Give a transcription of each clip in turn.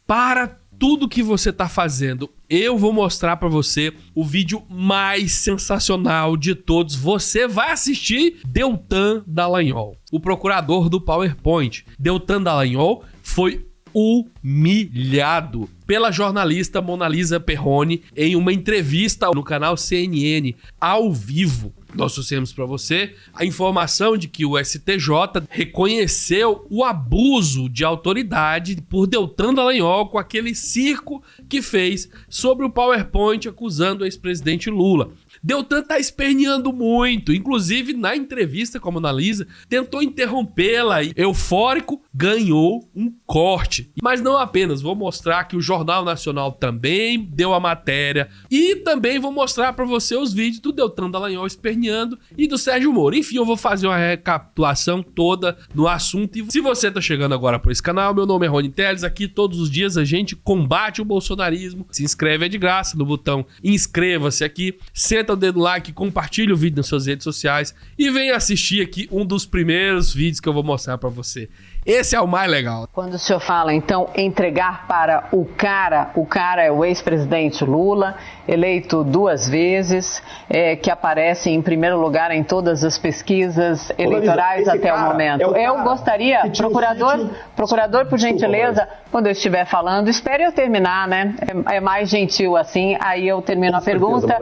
para tudo que você tá fazendo. Eu vou mostrar para você o vídeo mais sensacional de todos. Você vai assistir Deltan Dallagnol, o procurador do PowerPoint. Deltan Dallagnol foi humilhado pela jornalista Monalisa Perrone em uma entrevista no canal CNN ao vivo. Nós trouxemos para você a informação de que o STJ reconheceu o abuso de autoridade por Deltan Dallagnol com aquele circo que fez sobre o PowerPoint acusando o ex-presidente Lula. Deltan tá esperneando muito, inclusive na entrevista com a Monalisa, tentou interrompê-la e, eufórico, ganhou um corte. Mas não apenas, vou mostrar que o Jornal Nacional também deu a matéria e também vou mostrar para você os vídeos do Deltan Dallagnol esperneando e do Sérgio Moro. Enfim, eu vou fazer uma recapitulação toda no assunto. E se você tá chegando agora por esse canal, meu nome é Rony Telles, aqui todos os dias a gente combate o bolsonarismo. Se inscreve, é de graça, no botão inscreva-se aqui, senta o dedo no like, compartilha o vídeo nas suas redes sociais e venha assistir aqui um dos primeiros vídeos que eu vou mostrar para você. Esse é o mais legal. Quando o senhor fala, então, entregar para o cara é o ex-presidente Lula, eleito 2 vezes, que aparece em primeiro lugar em todas as pesquisas eleitorais até o momento. Eu gostaria, procurador, por gentileza, quando eu estiver falando, espere eu terminar, né? É mais gentil assim, aí eu termino a pergunta.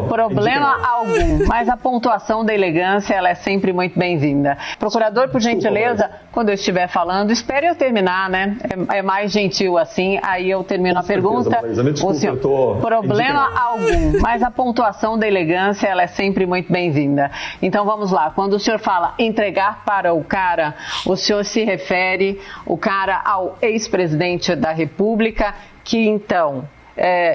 Problema algum, mas a pontuação da elegância, ela é sempre muito bem-vinda. Procurador, por gentileza, quando eu estiver falando, espere eu terminar, né? É mais gentil assim, aí eu termino a pergunta. Problema algum, mas a pontuação da elegância, ela é sempre muito bem-vinda. Então vamos lá, quando o senhor fala entregar para o cara, o senhor se refere o cara ao ex-presidente da República, que então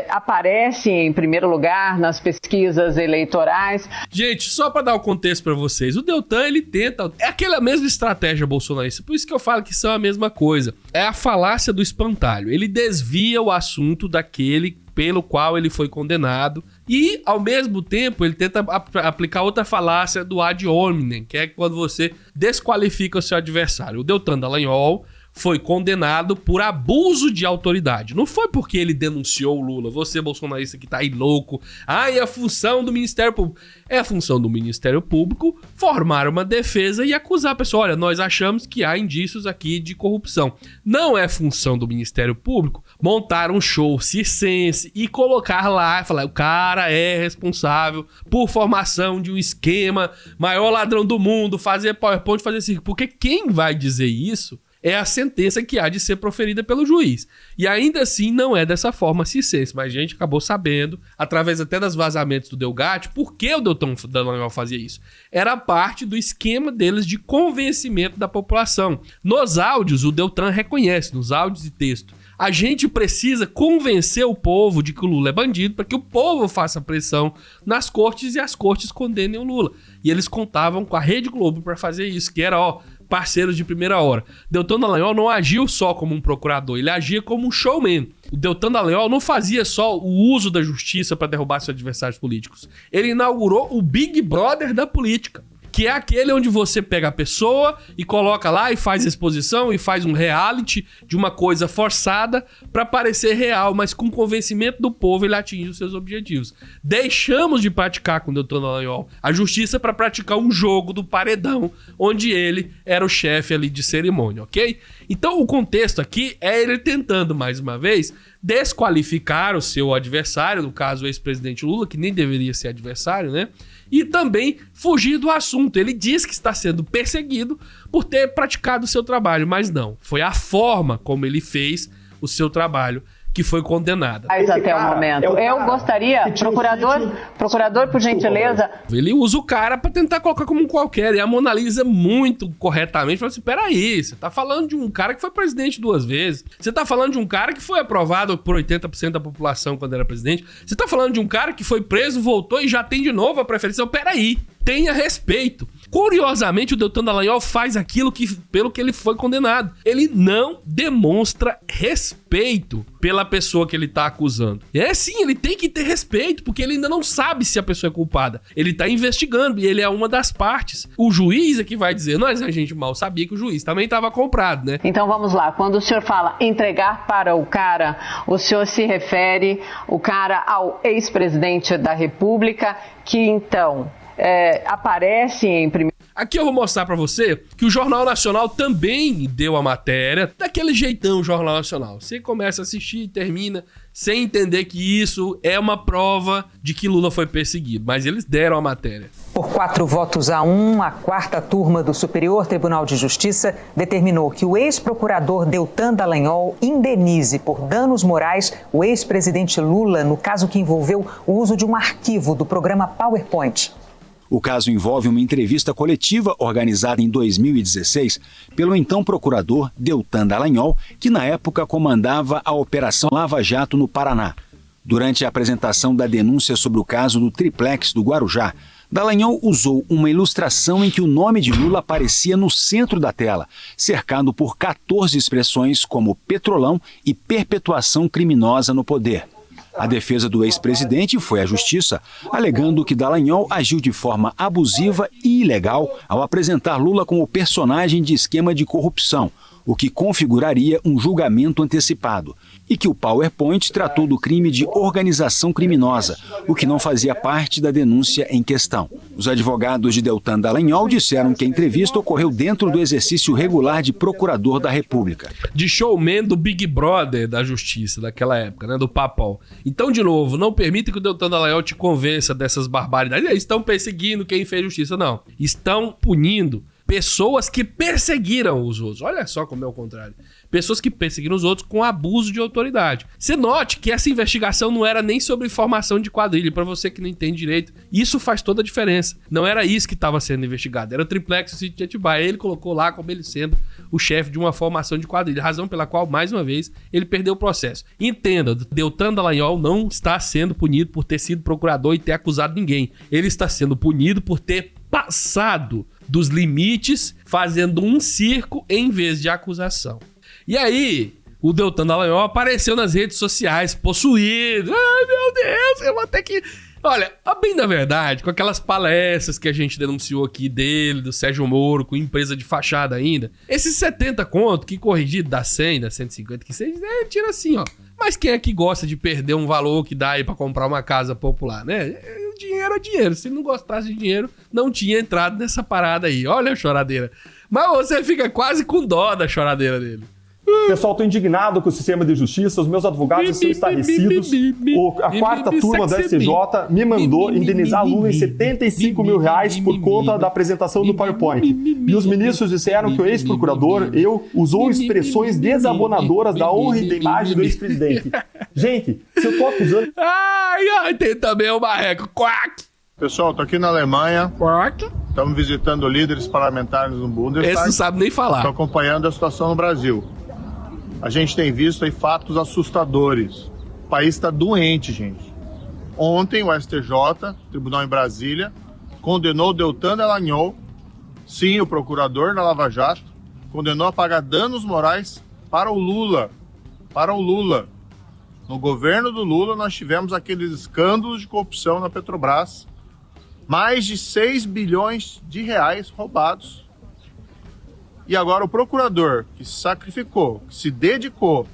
aparece em primeiro lugar nas pesquisas eleitorais. Gente, só para dar o contexto para vocês, o Deltan, ele tenta, é aquela mesma estratégia bolsonarista, por isso que eu falo que são a mesma coisa, é a falácia do espantalho, ele desvia o assunto daquele pelo qual ele foi condenado e, ao mesmo tempo, ele tenta aplicar outra falácia do ad hominem, que é quando você desqualifica o seu adversário. O Deltan Dallagnol foi condenado por abuso de autoridade. Não foi porque ele denunciou o Lula. Você, bolsonarista que tá aí louco. É a função do Ministério Público. É a função do Ministério Público formar uma defesa e acusar a pessoa. Olha, nós achamos que há indícios aqui de corrupção. Não é função do Ministério Público montar um show circense e colocar lá e falar, o cara é responsável por formação de um esquema, maior ladrão do mundo, fazer PowerPoint, fazer circo. Porque quem vai dizer isso é a sentença que há de ser proferida pelo juiz. E ainda assim não é dessa forma circense, mas a gente acabou sabendo, através até das vazamentos do Delgatti, por que o Deltan Dallagnol fazia isso. Era parte do esquema deles de convencimento da população. Nos áudios, o Deltan reconhece, nos áudios e texto, a gente precisa convencer o povo de que o Lula é bandido para que o povo faça pressão nas cortes e as cortes condenem o Lula. E eles contavam com a Rede Globo para fazer isso, que era, parceiros de primeira hora. Deltan Dallagnol não agiu só como um procurador, ele agia como um showman. O Deltan Dallagnol não fazia só o uso da justiça para derrubar seus adversários políticos. Ele inaugurou o Big Brother da política, que é aquele onde você pega a pessoa e coloca lá e faz exposição e faz um reality de uma coisa forçada para parecer real, mas com convencimento do povo ele atinge os seus objetivos. Deixamos de praticar com o Deltan Dallagnol a justiça para praticar um jogo do paredão, onde ele era o chefe ali de cerimônia, ok? Então o contexto aqui é ele tentando, mais uma vez, desqualificar o seu adversário, no caso o ex-presidente Lula, que nem deveria ser adversário, né? E também fugir do assunto. Ele diz que está sendo perseguido por ter praticado o seu trabalho, mas não. Foi a forma como ele fez o seu trabalho que foi condenada. Até o momento. Eu gostaria, procurador, por gentileza. Ele usa o cara para tentar colocar como um qualquer. E a Monalisa, muito corretamente, fala assim: peraí, você tá falando de um cara que foi presidente 2 vezes. Você tá falando de um cara que foi aprovado por 80% da população quando era presidente. Você tá falando de um cara que foi preso, voltou e já tem de novo a preferência. Peraí, tenha respeito. Curiosamente, o Deltan Dallagnol faz aquilo pelo que ele foi condenado. Ele não demonstra respeito pela pessoa que ele tá acusando. Sim, ele tem que ter respeito, porque ele ainda não sabe se a pessoa é culpada. Ele tá investigando e ele é uma das partes. O juiz é que vai dizer, nós a gente mal sabia que o juiz também estava comprado, né? Então vamos lá, quando o senhor fala entregar para o cara, o senhor se refere o cara ao ex-presidente da República, que então aparece em primeiro. Aqui eu vou mostrar pra você que o Jornal Nacional também deu a matéria daquele jeitão Jornal Nacional. Você começa a assistir e termina sem entender que isso é uma prova de que Lula foi perseguido, mas eles deram a matéria. Por 4-1, a quarta turma do Superior Tribunal de Justiça determinou que o ex-procurador Deltan Dallagnol indenize por danos morais o ex-presidente Lula no caso que envolveu o uso de um arquivo do programa PowerPoint. O caso envolve uma entrevista coletiva organizada em 2016 pelo então procurador Deltan Dallagnol, que na época comandava a Operação Lava Jato no Paraná. Durante a apresentação da denúncia sobre o caso do triplex do Guarujá, Dallagnol usou uma ilustração em que o nome de Lula aparecia no centro da tela, cercado por 14 expressões como petrolão e perpetuação criminosa no poder. A defesa do ex-presidente foi à justiça, alegando que Dallagnol agiu de forma abusiva e ilegal ao apresentar Lula como personagem de esquema de corrupção, o que configuraria um julgamento antecipado, e que o PowerPoint tratou do crime de organização criminosa, o que não fazia parte da denúncia em questão. Os advogados de Deltan Dallagnol disseram que a entrevista ocorreu dentro do exercício regular de procurador da República. De showman do Big Brother da Justiça daquela época, né, do Papão. Então, de novo, não permita que o Deltan Dallagnol te convença dessas barbaridades. Eles estão perseguindo quem fez justiça, não. Estão punindo pessoas que perseguiram os outros. Olha só como é o contrário. Pessoas que perseguiram os outros com abuso de autoridade. Você note que essa investigação não era nem sobre formação de quadrilha. Para você que não entende direito, isso faz toda a diferença. Não era isso que estava sendo investigado. Era o triplex do sítio de Atibaia. Ele colocou lá como ele sendo o chefe de uma formação de quadrilha. Razão pela qual, mais uma vez, ele perdeu o processo. Entenda, Deltan Dallagnol não está sendo punido por ter sido procurador e ter acusado ninguém. Ele está sendo punido por ter passado dos limites, fazendo um circo em vez de acusação. E aí, o Deltan Dallagnol apareceu nas redes sociais, possuído. Ai, meu Deus, eu vou ter que... Olha, a bem da verdade, com aquelas palestras que a gente denunciou aqui dele, do Sérgio Moro, com empresa de fachada ainda, esses 70 conto, que corrigido dá 100, dá 150, que seja, tira assim, ó. Mas quem é que gosta de perder um valor que dá aí pra comprar uma casa popular, né? Dinheiro é dinheiro. Se não gostasse de dinheiro, não tinha entrado nessa parada aí. Olha a choradeira. Mas você fica quase com dó da choradeira dele. Pessoal, estou indignado com o sistema de justiça, os meus advogados estão estarrecidos. A quarta turma do STJ me mandou indenizar Lula em R$75 mil por conta da apresentação do PowerPoint. E os ministros disseram que o ex-procurador, usou expressões desabonadoras da honra e da imagem do ex-presidente. Gente, se eu tô acusando... Ai, tem também o Marreco. Quack! Pessoal, tô aqui na Alemanha. Quack! Estamos visitando líderes parlamentares no Bundestag. Esse não sabe nem falar. Estou acompanhando a situação no Brasil. A gente tem visto aí fatos assustadores. O país está doente, gente. Ontem o STJ, Tribunal em Brasília, condenou Deltan Dallagnol, sim, o procurador da Lava Jato, condenou a pagar danos morais para o Lula. Para o Lula. No governo do Lula nós tivemos aqueles escândalos de corrupção na Petrobras. Mais de 6 bilhões de reais roubados. E agora o procurador que se sacrificou, que se dedicou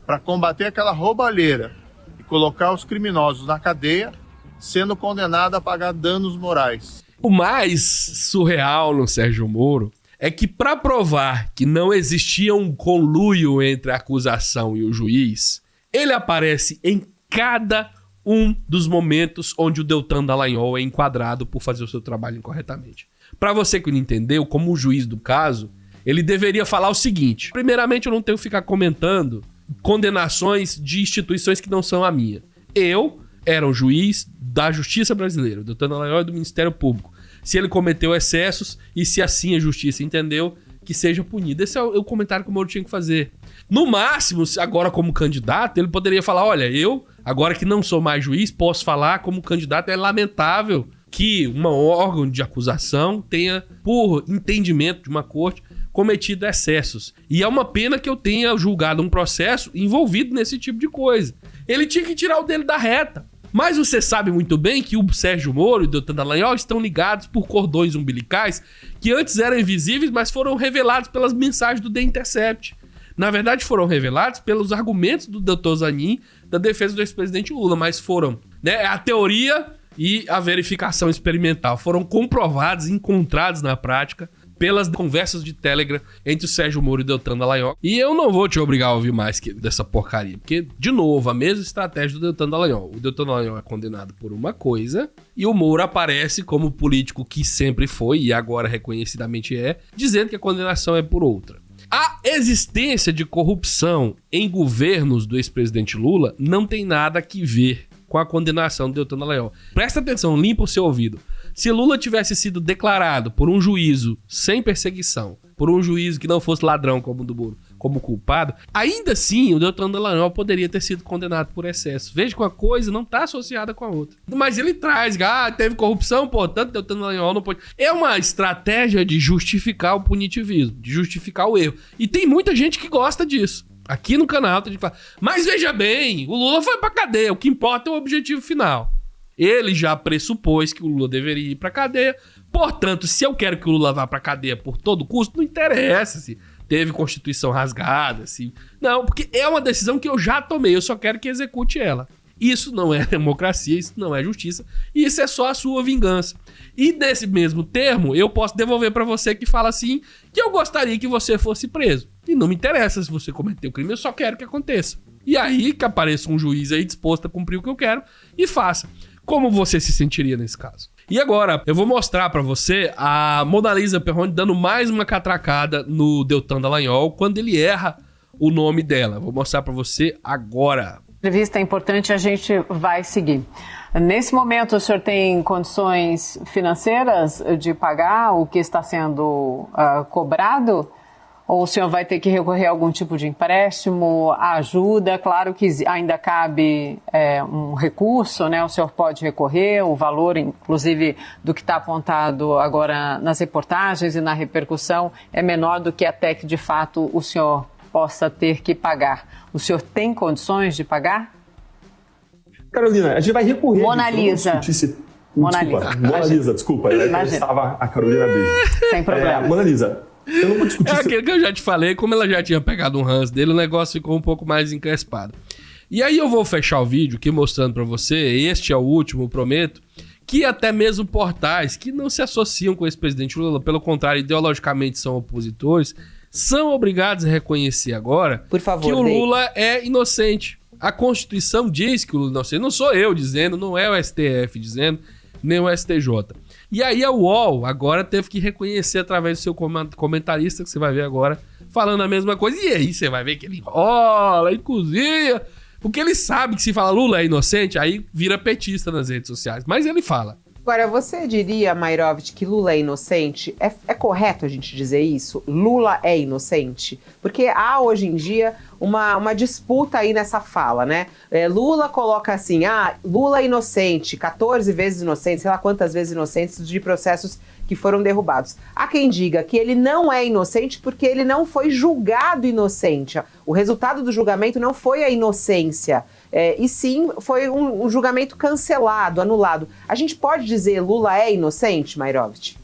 para combater aquela roubalheira e colocar os criminosos na cadeia, sendo condenado a pagar danos morais. O mais surreal no Sérgio Moro é que, para provar que não existia um conluio entre a acusação e o juiz, ele aparece em cada um dos momentos onde o Deltan Dallagnol é enquadrado por fazer o seu trabalho incorretamente. Para você que não entendeu, como o juiz do caso, ele deveria falar o seguinte: primeiramente, eu não tenho que ficar comentando condenações de instituições que não são a minha. Eu era um juiz da Justiça Brasileira, o Deltan Dallagnol é do Ministério Público. Se ele cometeu excessos e se assim a Justiça entendeu, que seja punido. Esse é o comentário que o Moro tinha que fazer. No máximo, agora como candidato, ele poderia falar: olha, eu, agora que não sou mais juiz, posso falar como candidato, é lamentável que um órgão de acusação tenha, por entendimento de uma corte, cometido excessos. E é uma pena que eu tenha julgado um processo envolvido nesse tipo de coisa. Ele tinha que tirar o dele da reta. Mas você sabe muito bem que o Sérgio Moro e o Deltan Dallagnol estão ligados por cordões umbilicais que antes eram invisíveis, mas foram revelados pelas mensagens do The Intercept. Na verdade, foram revelados pelos argumentos do Dr. Zanin da defesa do ex-presidente Lula, mas foram, né, a teoria e a verificação experimental. Foram comprovados, encontrados na prática pelas conversas de Telegram entre o Sérgio Moro e o Deltan Dallagnol. E eu não vou te obrigar a ouvir mais dessa porcaria, porque, de novo, a mesma estratégia do Deltan Dallagnol. O Deltan Dallagnol é condenado por uma coisa e o Moro aparece como político que sempre foi e agora reconhecidamente é, dizendo que a condenação é por outra. A existência de corrupção em governos do ex-presidente Lula não tem nada que ver com a condenação do Deltan Dallagnol. Presta atenção, limpa o seu ouvido. Se Lula tivesse sido declarado por um juízo sem perseguição, por um juízo que não fosse ladrão como o do Moro, como culpado, ainda assim o Deltan Dallagnol poderia ter sido condenado por excesso. Veja que uma coisa não está associada com a outra. Mas ele traz, teve corrupção, portanto o Deltan Dallagnol não pode... É uma estratégia de justificar o punitivismo, de justificar o erro. E tem muita gente que gosta disso. Aqui no canal tem gente que fala, mas veja bem, o Lula foi pra cadeia, o que importa é o objetivo final. Ele já pressupôs que o Lula deveria ir pra cadeia, portanto, se eu quero que o Lula vá pra cadeia por todo custo, não interessa se teve Constituição rasgada, se... Não, porque é uma decisão que eu já tomei, eu só quero que execute ela. Isso não é democracia, isso não é justiça, isso é só a sua vingança. E nesse mesmo termo, eu posso devolver pra você que fala assim, que eu gostaria que você fosse preso. E não me interessa se você cometeu crime, eu só quero que aconteça. E aí que apareça um juiz aí disposto a cumprir o que eu quero e faça. Como você se sentiria nesse caso? E agora, eu vou mostrar pra você a Mona Lisa Perrone dando mais uma catracada no Deltan Dallagnol quando ele erra o nome dela. Vou mostrar pra você agora. A entrevista é importante, a gente vai seguir. Nesse momento, o senhor tem condições financeiras de pagar o que está sendo cobrado? Ou o senhor vai ter que recorrer a algum tipo de empréstimo, ajuda? Claro que ainda cabe um recurso, né? O senhor pode recorrer, o valor, inclusive, do que está apontado agora nas reportagens e na repercussão é menor do que até que, de fato, o senhor possa ter que pagar. O senhor tem condições de pagar? Carolina, a gente vai recorrer... Mona Lisa. Mona Lisa, desculpa. Estava a Carolina Beijo. Sem problema. Mona Lisa, eu não vou discutir... É aquele que eu já te falei, como ela já tinha pegado um ranço dele, o negócio ficou um pouco mais encrespado. E aí eu vou fechar o vídeo aqui mostrando pra você, este é o último, prometo, que até mesmo portais que não se associam com esse presidente Lula, pelo contrário, ideologicamente são opositores, são obrigados a reconhecer agora, por favor, que o Lula é inocente. A Constituição diz que o Lula é inocente. Não sou eu dizendo, não é o STF dizendo, nem o STJ. E aí a UOL agora teve que reconhecer através do seu comentarista, que você vai ver agora, falando a mesma coisa. E aí você vai ver que ele enrola, ele cozinha, porque ele sabe que se fala Lula é inocente, aí vira petista nas redes sociais. Mas ele fala. Agora, você diria, Mairovitch, que Lula é inocente? É correto a gente dizer isso? Lula é inocente? Porque há, hoje em dia, uma disputa aí nessa fala, né? Lula coloca assim, Lula é inocente, 14 vezes inocente, sei lá quantas vezes inocentes de processos que foram derrubados. Há quem diga que ele não é inocente porque ele não foi julgado inocente. O resultado do julgamento não foi a inocência, e sim foi um julgamento cancelado, anulado. A gente pode dizer Lula é inocente, Mairovitch?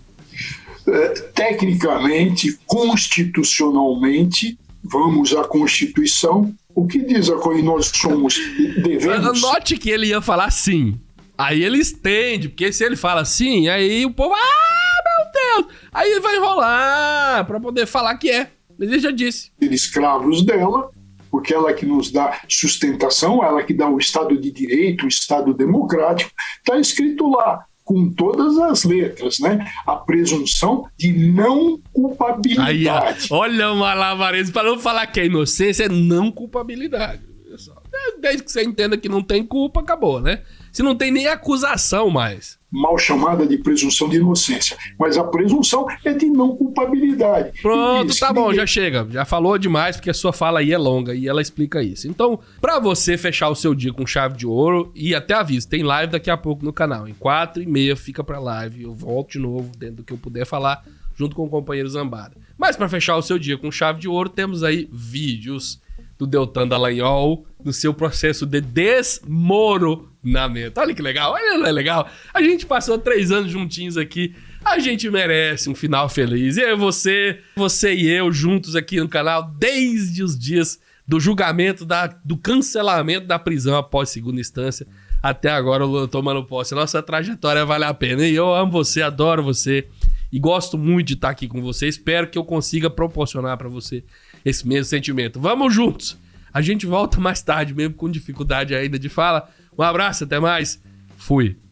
Tecnicamente, constitucionalmente, vamos à Constituição. O que diz a Constituição? Nós somos devemos... Note que ele ia falar sim. Aí ele estende, porque se ele fala sim, aí o povo... meu Deus! Aí ele vai enrolar pra poder falar que é. Mas ele já disse. Escravos dela, porque ela que nos dá sustentação, ela que dá o Estado de Direito, o Estado democrático, está escrito lá, com todas as letras, né? A presunção de não culpabilidade. Aí, olha o malabarismo, para não falar que é inocência, é não culpabilidade. Desde que você entenda que não tem culpa, acabou, né? Se não tem nem acusação mais. mal chamada de presunção de inocência, mas a presunção é de não culpabilidade. Pronto, tá bom, já chega. Já falou demais, porque a sua fala aí é longa e ela explica isso. Então, pra você fechar o seu dia com chave de ouro, e até aviso, tem live daqui a pouco no canal. Em 4h30 fica pra live, eu volto de novo, dentro do que eu puder falar, junto com o companheiro Zambada. Mas pra fechar o seu dia com chave de ouro, temos aí vídeos do Deltan Dallagnol no seu processo de desmoronamento. Olha que legal, olha, não é legal? A gente passou 3 anos juntinhos aqui, a gente merece um final feliz. E aí você e eu juntos aqui no canal desde os dias do julgamento, do cancelamento da prisão após segunda instância, até agora o Lula tomando posse. Nossa trajetória vale a pena. E eu amo você, adoro você e gosto muito de estar aqui com você. Espero que eu consiga proporcionar para você esse mesmo sentimento. Vamos juntos! A gente volta mais tarde, mesmo com dificuldade ainda de fala. Um abraço, até mais. Fui.